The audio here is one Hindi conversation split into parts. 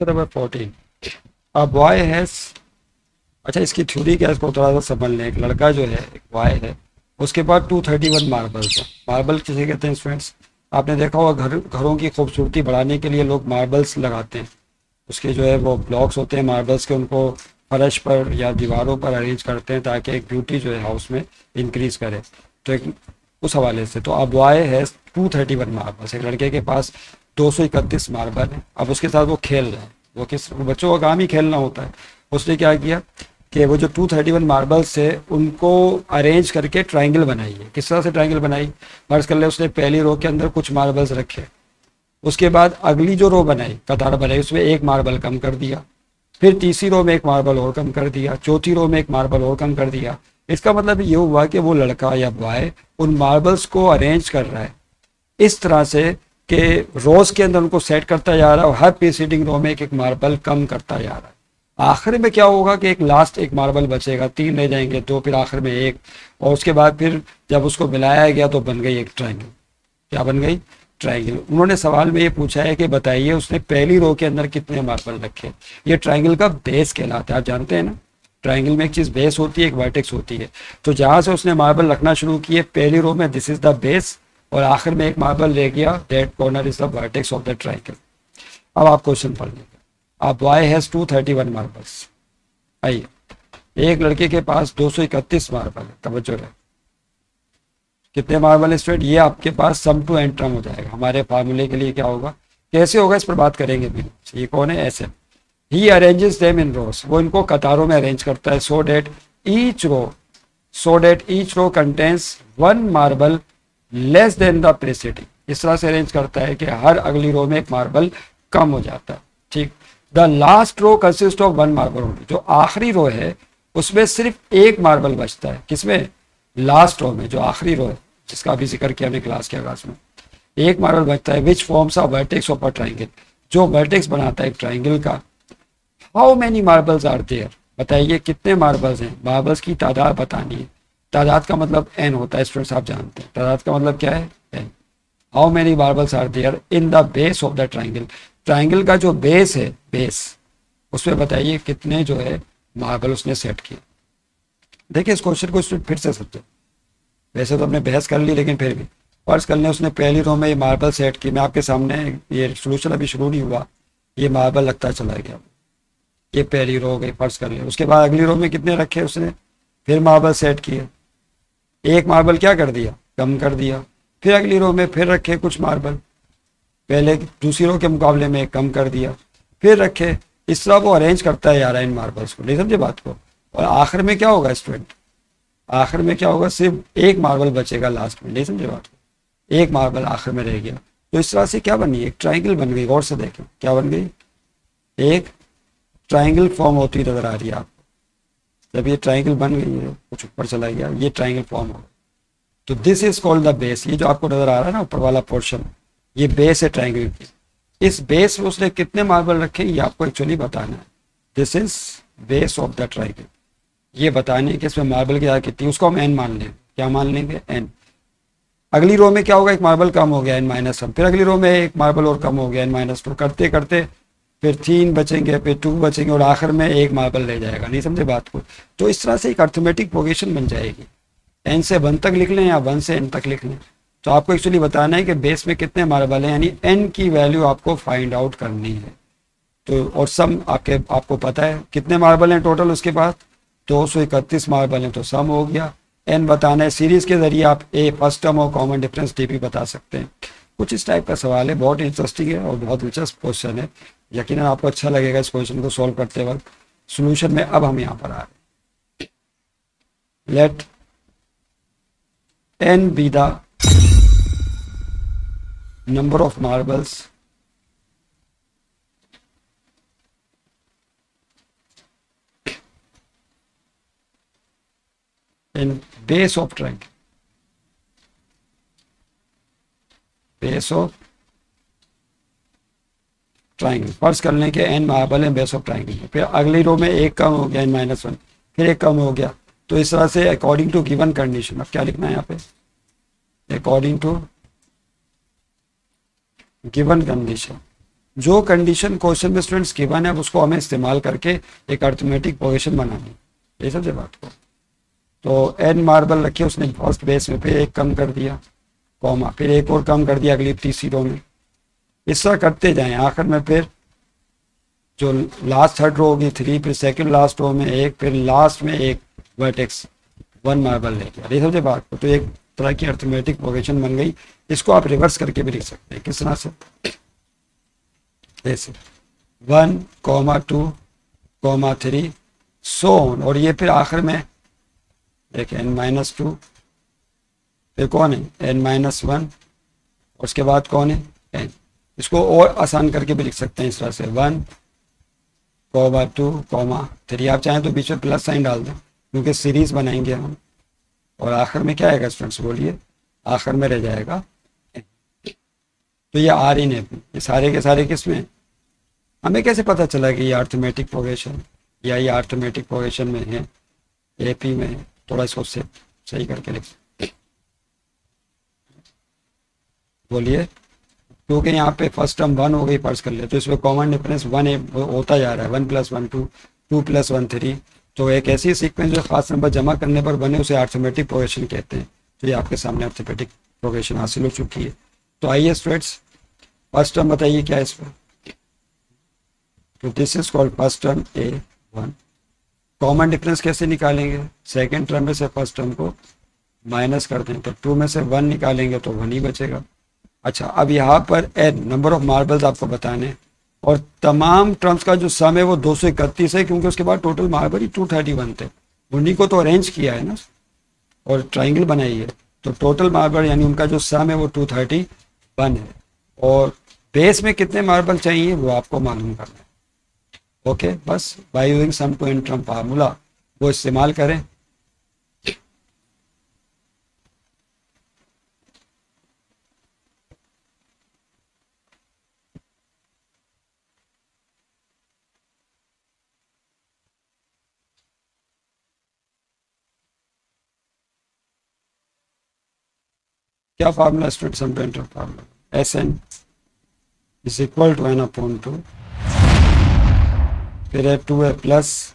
Question number 14। A boy has, अच्छा इसकी थ्योरी क्या है इसको थोड़ा सा समझ लें। एक लड़का जो है, एक बॉय है, उसके पास 231 मार्बल्स है। मार्बल किसे कहते हैं स्टूडेंट्स? आपने देखा होगा घरों की खूबसूरती बढ़ाने के लिए लोग मार्बल्स लगाते हैं। उसके जो है वो ब्लॉक्स होते हैं मार्बल्स के, उनको फर्श पर या दीवारों पर अरेंज करते हैं ताकि एक ब्यूटी जो है हाउस में इंक्रीज करे। तो एक उस हवाले से तो अब बॉय है 231 मार्बल्स, एक लड़के के पास 231 मार्बल है। अब उसके साथ वो खेल रहे हैं। वो बच्चों का काम ही खेलना होता है। उसने क्या किया कि वो जो 231 मार्बल्स है उनको अरेंज करके ट्राइंगल बनाई है। किस तरह से ट्राइंगल बनाई? फर्ज कर ले उसने पहली रो के अंदर कुछ मार्बल्स रखे, उसके बाद अगली जो रो बनाई, कतार बनाई, उसमें एक मार्बल कम कर दिया, फिर तीसरी रो में एक मार्बल और कम कर दिया, चौथी रो में एक मार्बल और कम कर दिया। इसका मतलब ये हुआ कि वो लड़का या बॉय उन मार्बल्स को अरेंज कर रहा है इस तरह से कि रोज के अंदर उनको सेट करता जा रहा है और हर प्रीसीडिंग रो में एक एक मार्बल कम करता जा रहा है। आखिर में क्या होगा कि एक लास्ट एक मार्बल बचेगा, 3 रह जाएंगे, 2, फिर आखिर में 1, और उसके बाद फिर जब उसको मिलाया गया तो बन गई एक ट्रायंगल। क्या बन गई? ट्रायंगल। उन्होंने सवाल में ये पूछा है कि बताइए उसने पहली रो के अंदर कितने मार्बल रखे। ये ट्रायंगल का बेस कहलाता है। आप जानते हैं ना, ट्रायंगल में एक चीज़ बेस होती है, एक वर्टेक्स होती है। तो जहाँ से उसने मार्बल रखना शुरू किए पहली रो में, दिस इज द बेस, और आखिर में एक मार्बल रह गया, that corner is the vertex of the triangle. अब आप क्वेश्चन पढ़ लीजिए। अब बॉय हैज 231 मार्बल्स। आइए, एक लड़के के पास 231 मार्बल है। तवज्जो रहे, कितने मार्बल स्टूडेंट? ये आपके पास सम टू एंड टर्म हो जाएगा। हमारे फार्मूले के लिए क्या होगा, कैसे होगा, इस पर बात करेंगे भी। ये कौन है? ऐसे ही अरेंजेस देम इन रोज, वो इनको कतारों में अरेंज करता है। So that each row contains 1 marble less than the preceding. इस तरह से अरेंज करता है कि हर अगली रो में एक मार्बल कम हो जाता है। ठीक। The last row consist of 1 marble only, जो आखिरी रो है उसमें सिर्फ एक मार्बल बचता है। किसमें? लास्ट रो में, जो आखिरी रो है जिसका अभी जिक्र किया हमने क्लास के आगाज में, एक मार्बल बचता है। Which forms a vertex of a triangle, जो वर्टेक्स बनाता है एक ट्राइंगल का। How many marbles are there, बताइए कितने मार्बल्स हैं। मार्बल्स की तादाद बतानी है। तादाद का मतलब एन होता है स्टूडेंट्स, आप जानते हैं तादाद का मतलब क्या है? N. How many marbles are there in the base of the triangle, triangle का जो बेस है, बेस, उसमें बताइए कितने जो है मार्बल उसने सेट किए। देखिए इस क्वेश्चन को फिर से समझो। वैसे तो हमने बहस कर ली, लेकिन फिर भी फर्ज कर लें उसने पहली रो में ये मार्बल सेट की। मैं आपके सामने, ये सोल्यूशन अभी शुरू नहीं हुआ, ये मार्बल लगता चला गया। ये पहली रो हो गई, फर्ज कर लें। उसके बाद अगली रो में कितने रखे उसने, फिर मार्बल सेट किए। एक मार्बल क्या कर दिया? कम कर दिया। फिर अगली रो में फिर रखे कुछ मार्बल, पहले दूसरी रो के मुकाबले में कम कर दिया, फिर रखे। इस तरह वो अरेंज करता है यार इन मार्बल्स को। नहीं समझे बात को? और आखिर में क्या होगा स्टूडेंट? आखिर में क्या होगा? सिर्फ एक मार्बल बचेगा लास्ट में। नहीं समझे बात को? एक मार्बल आखिर में रह गया। तो इस तरह से क्या बनी? एक ट्राइंगल बन गई। गौर से देखें क्या बन गई, एक ट्राइंगल फॉर्म होती नजर आ रही है आपको। जब ये ट्राइंगल बन गई है, कुछ ऊपर चला गया, ये ट्राइंगल फॉर्म हो। तो this is called the base. ये जो आपको नजर आ रहा है ना ऊपर वाला पोर्शन, ये बेस है ट्राइंगल की। इस बेस में उसने कितने मार्बल रखे ये आपको एक्चुअली बताना है। This is base of the triangle. ये बताने कि इसमें मार्बल की आगे कितनी, उसको हम एन मान लेंगे। क्या मान लेंगे? एन। अगली रो में क्या होगा? एक मार्बल कम हो गया, n-1। फिर अगली रो में एक मार्बल और कम हो गया, n-2। करते करते फिर 3 बचेंगे, फिर 2 बचेंगे, और आखिर में एक मार्बल रह जाएगा। नहीं समझे बात को? तो इस तरह से एक अर्थमेटिक प्रोग्रेशन बन जाएगी। n से 1 तक लिख लें या 1 से n तक लिख लें। तो आपको एक्चुअली बताना है कि बेस में कितने मार्बल हैं, यानी n की वैल्यू आपको फाइंड आउट करनी है। तो और सम आपको पता है कितने मार्बल हैं टोटल उसके पास, 231 मार्बल हैं। तो सम हो गया। n बताना है। सीरीज के जरिए आप ए फर्स्ट टर्म और कॉमन डिफरेंस डी भी बता सकते हैं। कुछ इस टाइप का सवाल है, बहुत इंटरेस्टिंग है और बहुत दिलचस्प क्वेश्चन है। यकीनन आपको अच्छा लगेगा इस क्वेश्चन को सॉल्व करते वक्त। सोल्यूशन में अब हम यहाँ पर आ रहे हैं। Let n be the number of marbles in base of triangle, base of triangle. फर्ज कर लें कि n मार्बल है बेस ऑफ ट्राइंगल में। फिर अगली रो में एक कम हो गया, n-1, फिर एक कम हो गया। तो इस तरह से अकॉर्डिंग टू गिवन कंडीशन, अब क्या लिखना है यहाँ पे? अकॉर्डिंग टू गिवन कंडीशन जो कंडीशन क्वेश्चन में स्टूडेंट्स गिवन है उसको हमें इस्तेमाल करके एक अर्थमेटिक प्रोग्रेशन बनानी, ये सबसे बात को। तो n मार्बल रखे, उसने फर्स्ट बेस में फिर एक कम कर दिया कॉमा, फिर एक और कम कर दिया अगली तीसरी रो में, इस तरह करते जाएं। आखिर में फिर जो लास्ट थर्ड रो होगी 3, फिर सेकंड लास्ट रो में एक, फिर लास्ट में एक वर्टेक्स 1 मार्बल लेके, ये समझे बात को। तो एक तरह की अर्थमेटिक प्रोग्रेशन बन गई। इसको आप रिवर्स करके भी लिख सकते हैं, किस तरह से, जैसे 1, 2, 3 सो ऑन, और ये फिर आखिर में एक n-2, फिर कौन है n-1, और उसके बाद कौन है n। इसको और आसान करके भी लिख सकते हैं इस तरह से 1, 2, 3। आप चाहें तो बीच में प्लस साइन डाल दें क्योंकि सीरीज बनाएंगे हम, और आखिर में क्या आएगा स्टूडेंट्स बोलिए, आखिर में रह जाएगा n। तो ये आर इन है, ये सारे के सारे किस में, हमें कैसे पता चला कि ये अर्थमेटिक प्रोग्रेशन या ये अर्थमेटिक प्रोग्रेशन में है, एपी में है। थोड़ा इसको से सही करके लिख बोलिए, क्योंकि यहाँ पे फर्स्ट टर्म 1 हो गई फर्ज कर ले, तो इसमें कॉमन डिफरेंस 1 होता जा रहा है, 1 + 1 2, 2 + 1 3। तो एक ऐसी सीक्वेंस जो खास नंबर जमा करने पर बने उसे अर्थमेटिक प्रोग्रेशन कहते हैं। तो ये आपके सामने अर्थमेटिक प्रोग्रेशन हासिल हो चुकी है। तो आइए स्टूडेंट्स, फर्स्ट टर्म बताइए क्या है इसमें। तो this is called first term A1। Common difference कैसे निकालेंगे, सेकेंड टर्म में से फर्स्ट टर्म को माइनस कर दें, तो 2 में से 1 निकालेंगे तो 1 ही बचेगा। अच्छा, अब यहाँ पर n नंबर ऑफ मार्बल्स आपको बताने, और तमाम टर्म्स का जो सम है वो 231 है, क्योंकि उसके बाद टोटल मार्बल ही 231 थे। उन्हीं को तो अरेंज किया है ना और ट्राइंगल बनाई है, तो टोटल मार्बल यानी उनका जो सम है वो 231 है। और बेस में कितने मार्बल चाहिए वो आपको मालूम करना है। ओके, बस by using sum to n term formula वो इस्तेमाल करें। क्या formula student, sum to n term formula, Sn is equal to n/2, फिर है 2 है प्लस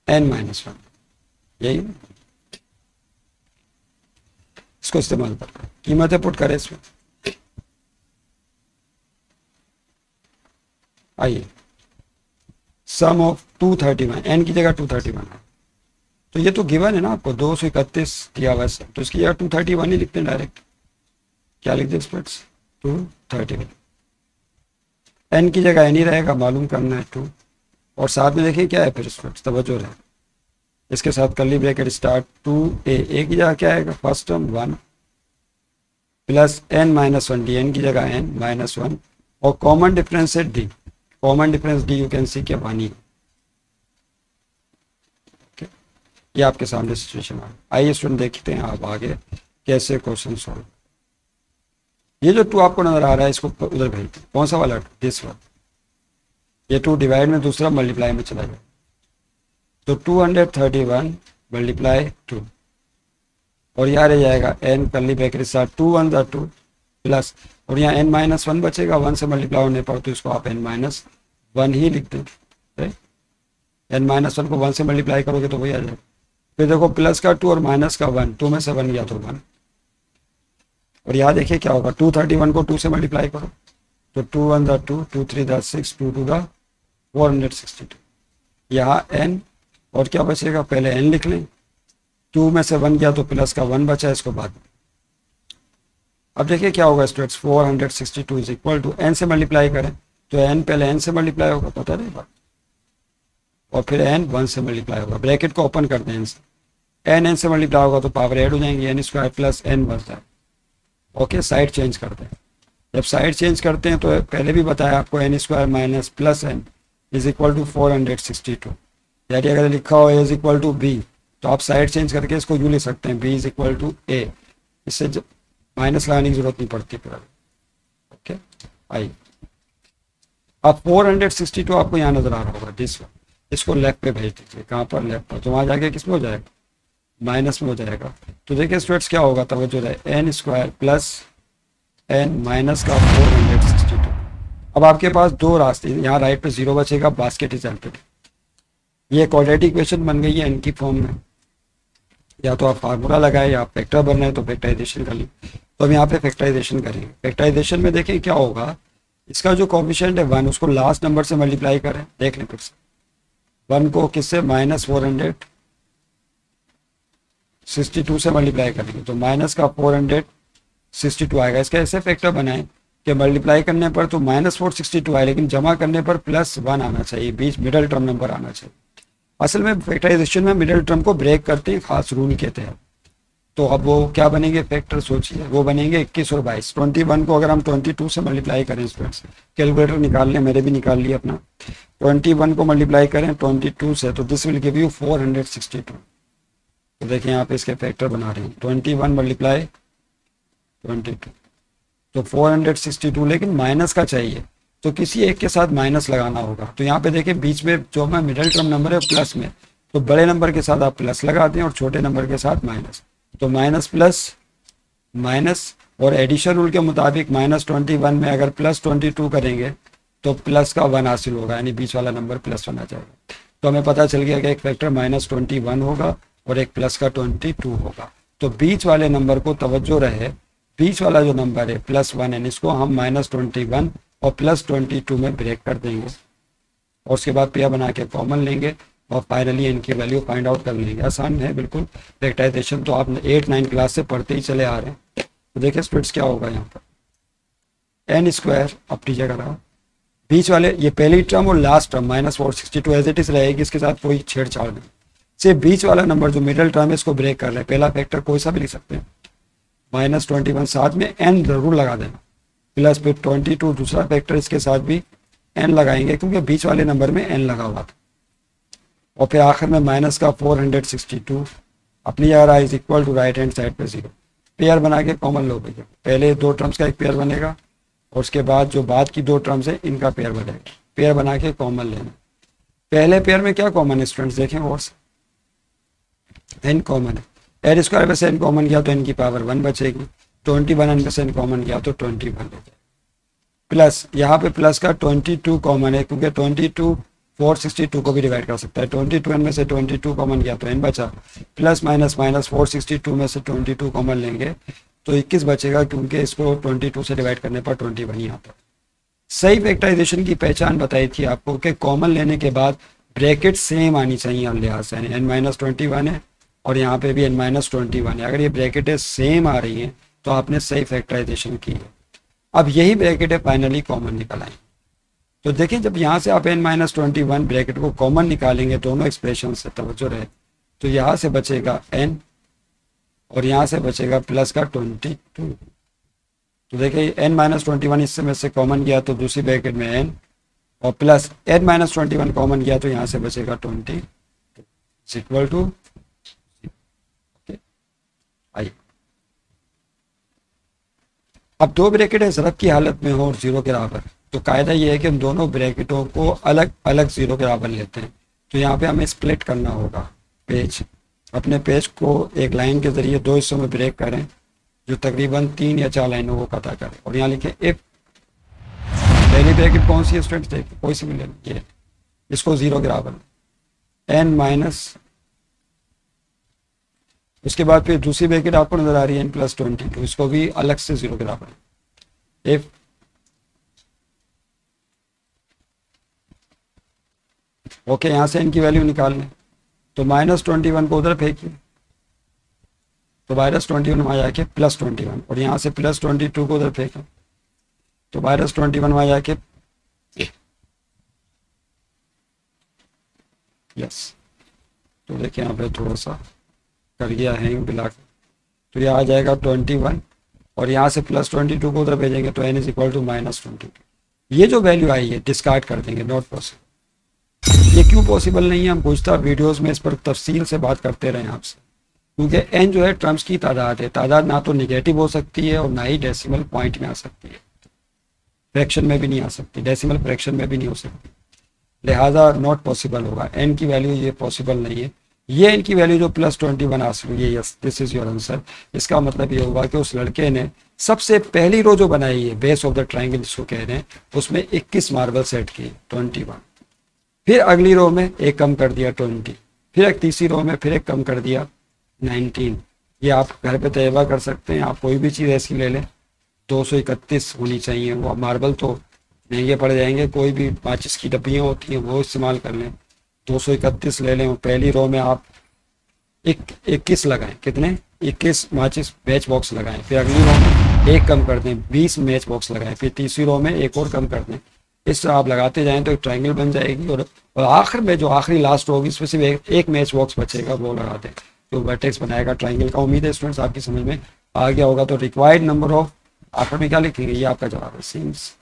n-1, यही इसको इस्तेमाल करके कीमतें पुट करें इसमें। आइए, सम ऑफ 231, n की जगह 231 है, तो ये तो गिवन है ना आपको 231 दिया हुआ है, तो इसकी जगह 231 ही लिखते हैं डायरेक्ट। क्या लिख दें स्टूडेंट्स, 231, n की जगह n ही रहेगा, मालूम करना है 2, और साथ में देखिए क्या है फिर स्टूडेंट्स, तवज्जो रहे, इसके साथ कर्ली ब्रैकेट स्टार्ट 2a की जगह क्या आएगा, first term 1 plus n-1 d, n की जगह n-1, और कॉमन डिफरेंस है d, common difference d you can see के 1 ही। ये आपके सामने सिचुएशन आ। आइए स्टूडेंट देखते हैं आप आगे कैसे क्वेश्चन सॉल्व। ये जो 2 आपको नजर आ रहा है इसको उधर भेज दें, कौन सा वाला, दिस वन। ये 2 डिवाइड में दूसरा मल्टीप्लाई में चला जाए, तो 231 मल्टीप्लाई 2, और यहाँ रह जाएगा n कर्ली ब्रैकेट के साथ 2 1 2 प्लस, और यहाँ n-1 बचेगा, 1 से मल्टीप्लाई होने पर, तो इसको आप n-1 ही लिख दें। n-1 को 1 से मल्टीप्लाई करोगे तो वही आ जाएगा। फिर देखो प्लस का 2 और माइनस का 1, 2 में से 1 गया तो 1, और यहाँ देखिए क्या होगा, 231 को 2 से मल्टीप्लाई करो तो 2 1 2, 2 3 6, 2 2 462। यहाँ n और क्या बचेगा, पहले n लिख लें, 2 में से 1 गया तो प्लस का 1 बचा, इसको बाद में। अब देखिए क्या होगा students, 462 is equal to n से मल्टीप्लाई करें तो n पहले n से मल्टीप्लाई होगा, पता नहीं बात, और फिर n 1 से मल्टीप्लाई होगा, ब्रैकेट को ओपन कर दें, n से मल्टीप्लाई होगा तो पावर ऐड हो जाएंगी, n² प्लस n बचता है। ओके, साइड चेंज करते हैं। जब साइड चेंज करते हैं तो पहले भी बताया आपको n² minus plus n is equal to 462, यानी अगर लिखा हो a is equal to b तो आप साइड चेंज करके इसको यूँ लिख सकते हैं, b is equal to a, इससे माइनस लगाने की जरूरत नहीं पड़ती फिर। ओके, आइए अब 462 आपको यहाँ नजर आ रहा होगा, दिस वन, इसको लेफ्ट पे भेज दीजिए, कहाँ पर, लेफ्ट पर, तो वहाँ जाके किस में हो जाएगा, माइनस में हो जाएगा। तो देखिए स्टूडेंट्स क्या होगा, तवज्जो रहे, n² प्लस एन माइनस का 462। अब आपके पास दो रास्ते, यहाँ राइट पे 0 बचेगा, बास्केट इज एम्प्टी। ये क्वाड्रेटिक इक्वेशन बन गई है एन की फॉर्म में। या तो आप फार्मूला लगाए या आप फैक्टर बन रहे हैं तो फैक्टराइजेशन कर ली। तो हम यहाँ पे फैक्टराइजेशन करेंगे। फैक्टराइजेशन में देखें क्या होगा, इसका जो कोफिशिएंट है 1 उसको लास्ट नंबर से मल्टीप्लाई करें। देख लें फिर से 1 को किससे, -462 से मल्टीप्लाई करेंगे तो माइनस का 462 आएगा। इसका ऐसे फैक्टर बनाएं कि मल्टीप्लाई करने पर तो -462 आए, लेकिन जमा करने पर +1 आना चाहिए, बीच मिडल टर्म नंबर आना चाहिए। असल में फैक्टराइजेशन में मिडल टर्म को ब्रेक करते हैं खास रूल के तहत। तो अब वो क्या बनेंगे फैक्टर, सोचिए वो बनेंगे 21 और 22। 21 को अगर हम 22 से मल्टीप्लाई करें, स्टूडेंट्स कैलकुलेटर निकाल लें, मेरे भी निकाल लिया अपना। 21 को मल्टीप्लाई करें 22 से तो दिस विल गिव यू 462। तो देखिए यहाँ पे इसके फैक्टर बना रहे हैं 21 मल्टीप्लाई 22 तो 462, लेकिन माइनस का चाहिए तो किसी एक के साथ माइनस लगाना होगा। तो यहाँ पे देखिए बीच में जो हमारा मिडिल टर्म नंबर है प्लस में, तो बड़े नंबर के साथ आप प्लस लगाते हैं और छोटे नंबर के साथ माइनस। तो माइनस प्लस माइनस, और एडिशन रूल के मुताबिक -21 में अगर +22 करेंगे तो प्लस का 1 हासिल होगा, यानी बीच वाला नंबर +1 आ जाएगा। तो हमें पता चल गया कि एक फैक्टर -21 होगा और एक प्लस का 22 होगा। तो बीच वाले नंबर को तवज्जो रहे, बीच वाला जो नंबर है +1 है, इसको हम -21 और +22 में ब्रेक कर देंगे और उसके बाद पेयर बना के कॉमन लेंगे और फाइनली इनकी वैल्यू फाइंड आउट कर लेंगे। आसान है बिल्कुल फैक्टराइजेशन, तो आप 8-9 क्लास से पढ़ते ही चले आ रहे हैं। तो देखिए स्टूडेंट्स क्या होगा यहाँ पर n² अपनी जगह रहा, बीच वाले ये पहली टर्म और last term -462 as it is रहेगी, इसके साथ कोई छेड़छाड़ नहीं। सिर्फ बीच वाला नंबर जो मिडिल टर्म है इसको ब्रेक कर रहे हैं। पहला फैक्टर कोई सा भी लिख सकते हैं, -21 साथ में n जरूर लगा देना, प्लस फिर 22 दूसरा फैक्टर, इसके साथ भी n लगाएंगे क्योंकि बीच वाले नंबर में n लगा हुआ था। और फिर आखिर में माइनस का 462 अपनी जगह रहा, is equal to right hand side पे 0। पेयर बना के कॉमन लो भैया, पहले दो टर्म्स का एक पेयर बनेगा और उसके बाद जो बाद की दो टर्म्स है इनका पेयर बनेगा। पेयर बना के कॉमन लेना। पहले पेयर में क्या कॉमन है स्टूडेंट्स, देखें और n कॉमन है, n स्क्वायर में से n कॉमन गया तो n की पावर 1 बचेगी, 21 n में से n कॉमन गया तो 21 हो जाएगा। प्लस यहाँ पे प्लस का 22 कॉमन है क्योंकि 22 462 को भी डिवाइड कर सकता है। 22 n में से 22 कॉमन गया तो n बचा, प्लस माइनस 462 में से 22 कॉमन लेंगे तो 21 बचेगा क्योंकि इसको 22 से डिवाइड करने पर 21 ही आता है। सही फैक्टराइजेशन की पहचान बताई थी आपको कि कॉमन लेने के बाद ब्रैकेट सेम आनी चाहिए हर लिहाज से, n-21 है और यहाँ पे भी n-21 है। अगर ये ब्रैकेटें सेम आ रही हैं तो आपने सही फैक्टराइजेशन की है। अब यही ब्रैकेटें फाइनली कॉमन निकल आएंगी। तो देखिए जब यहाँ से आप n-21 ब्रैकेट को कॉमन निकालेंगे दोनों एक्सप्रेशन से, तवज्जो रहे, तो यहाँ से बचेगा n और यहाँ से बचेगा प्लस का 22। तो देखिए n-21 इससे में से कॉमन गया तो दूसरी ब्रैकेट में n और प्लस n-21 कॉमन गया तो यहाँ से बचेगा 20 इक्वल टू आई। अब दो ब्रैकेटें ज़रब की हालत में हो और 0 के बराबर, तो कायदा ये है कि हम दोनों ब्रैकेटों को अलग अलग 0 के बराबर लेते हैं। तो यहाँ पे हमें स्प्लिट करना होगा पेज, अपने पेज को एक लाइन के जरिए दो हिस्सों में ब्रेक करें जो तकरीबन 3 या 4 लाइनों को कटा करें और यहाँ लिखें इफ। पहली ब्रैकेट कौन सी है स्टूडेंट्स, देखिए कोई सी मिले, ये इसको 0 के बराबर n माइनस, उसके बाद फिर दूसरी ब्रैकेट आपको नजर आ रही है n+22, इसको भी अलग से 0 के बराबर इफ ओके। यहाँ से n की वैल्यू निकाल लें तो -21 को उधर फेंकिए तो -21 वहाँ जाके +21 और यहाँ से +22 को उधर फेंकें तो -21 वहाँ जाके यस। तो देखिए यहाँ पे थोड़ा सा कर गया है मिला के, तो ये आ जाएगा 21 और यहाँ से +22 को उधर भेजेंगे तो n इज इक्वल टू -22। ये जो वैल्यू आई है डिस्कार्ड कर देंगे, नॉट पॉसिबल। ये क्यों पॉसिबल नहीं है, हम गुज़श्ता वीडियोस में इस पर तफसील से बात करते रहे आपसे, क्योंकि n जो है टर्म्स की तादाद है, तादाद ना तो निगेटिव हो सकती है और ना ही डेसिमल पॉइंट में आ सकती है, फ्रैक्शन में भी नहीं आ सकती, डेसिमल फ्रैक्शन में भी नहीं हो सकती, लिहाजा नॉट पॉसिबल होगा। n की वैल्यू ये पॉसिबल नहीं है। ये n की वैल्यू जो +21 हासिल हुई है, yes this is your answer. इसका मतलब ये होगा कि उस लड़के ने सबसे पहली रो जो बनाई है बेस ऑफ द ट्राइंगल जिसको कह रहे हैं, उसमें 21 मार्बल सेट किए, 21। फिर अगली रो में एक कम कर दिया 20, फिर एक तीसरी रो में फिर एक कम कर दिया 19। ये आप घर पे तजर्बा कर सकते हैं, आप कोई भी चीज़ ऐसी ले लें 231 होनी चाहिए। वो मार्बल तो महंगे पड़ जाएंगे, कोई भी माचिस की डब्बियाँ होती हैं वो इस्तेमाल कर लें, 231 ले लें। पहली रो में आप 21 लगाएं, कितने 21 माचिस मैच बॉक्स लगाएं। फिर अगली रो में एक कम कर दें, 20 मैच बॉक्स लगाएं। फिर तीसरी रो में एक और कम कर दें। इस तरह आप लगाते जाएं तो एक ट्रायंगल बन जाएगी। और आखिर में जो आखिरी लास्ट होगी इसमें सिर्फ एक मैच बॉक्स बचेगा, वो लगा दें जो वर्टेक्स बनाएगा ट्रायंगल का। उम्मीद है स्टूडेंट्स आपकी समझ में आ गया होगा। तो रिक्वायर्ड नंबर ऑफ, आखिर में क्या लिखेंगे, ये आपका जवाब है, seems.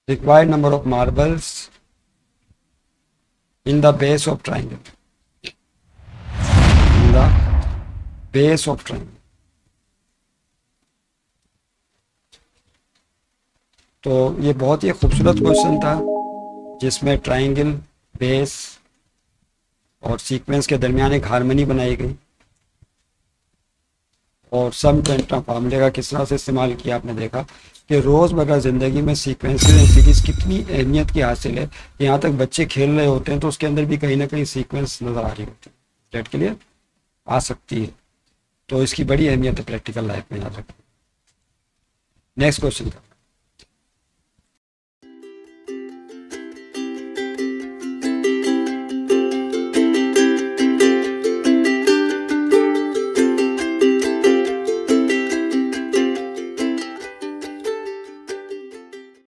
required number of marbles in the base of triangle, in the base of triangle। तो ये बहुत ही खूबसूरत क्वेश्चन था जिसमें ट्रायंगल, बेस और सीक्वेंस के दरमियान एक हारमनी बनाई गई और सम टेंटा फार्मूले का किस तरह से इस्तेमाल किया। आपने देखा कि रोज़मर्रा ज़िंदगी में सीक्वेंसेस एंड सीरीज कितनी अहमियत की हासिल है। यहाँ तक बच्चे खेल रहे होते हैं तो उसके अंदर भी कहीं ना कहीं सीक्वेंस नज़र आ रही होती है, डेट के लिए आ सकती है। तो इसकी बड़ी अहमियत है प्रैक्टिकल लाइफ में, याद रखें। नेक्स्ट क्वेश्चन का